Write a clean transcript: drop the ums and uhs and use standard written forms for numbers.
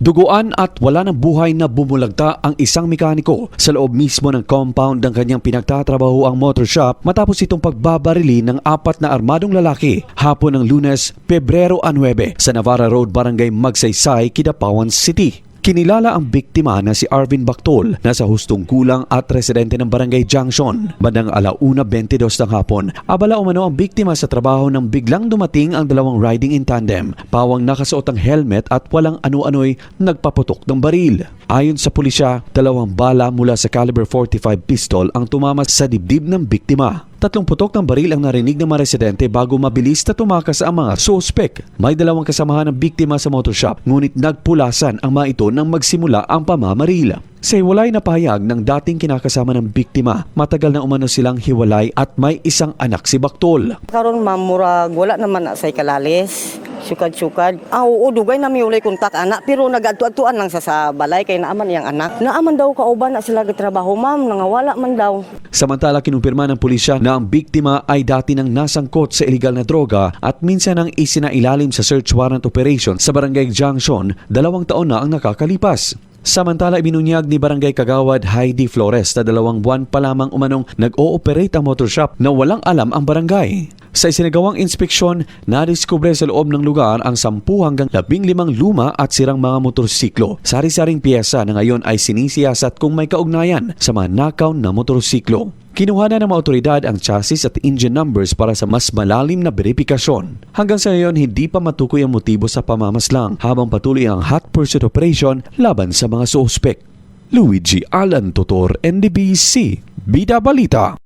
Duguan at wala ng buhay na bumulagta ang isang mekaniko sa loob mismo ng compound ng kanyang pinagtatrabaho ang motor shop matapos itong pagbabarili ng 4 na armadong lalaki hapon ng Lunes, Pebrero 9 sa Navarra Road, Barangay Magsaysay, Kidapawan City. Kinilala ang biktima na si Arvin Bactol na sa hustong kulang at residente ng Barangay Junction. Bandang 1:22 ng hapon, abala umano ang biktima sa trabaho nang biglang dumating ang dalawang riding in tandem. Pawang nakasuot ang helmet at walang ano-ano'y nagpaputok ng baril. Ayon sa pulisya, 2 bala mula sa caliber 45 pistol ang tumama sa dibdib ng biktima. 3 putok ng baril ang narinig ng mga residente bago mabilis na tumakas ang mga suspek. May 2 kasamahan ng biktima sa motor shop, ngunit nagpulasan ang mga ito nang magsimula ang pamamaril. Sa hiwalay na pahayag ng dating kinakasama ng biktima, matagal na umano silang hiwalay at may isang anak si Bactol. Karon ma'am, murag wala naman na say kalalis. Sukad-sukad. Oo, dugay na miulay kontak anak pero nag-adto-adtuan lang sa balay kay naaman yang anak. Naaman daw kauban na sila gitrabaho ma'am, nangawala man daw. Samantala, kinumpirma ng pulisya na ang biktima ay dati nang nasangkot sa illegal na droga at minsan ang isinailalim sa search warrant operation sa Barangay Junction, 2 taon na ang nakakalipas. Samantala, ibinunyag ni Barangay Kagawad Heidi Flores na 2 buwan pa lamang umanong nag-ooperate ang motor shop na walang alam ang barangay. Sa isinagawang inspeksyon, nadiskubre sa loob ng lugar ang 10 hanggang 15 luma at sirang mga motorsiklo. Sari-saring piyesa na ngayon ay sinisiyasat kung may kaugnayan sa mga nakaw na motorsiklo. Kinuha na ng mga otoridad ang chassis at engine numbers para sa mas malalim na beripikasyon. Hanggang sa ngayon, hindi pa matukoy ang motibo sa pamamaslang habang patuloy ang hot pursuit operation laban sa mga suspek. Luigi Alan Tutor, NDBC, Bida Balita.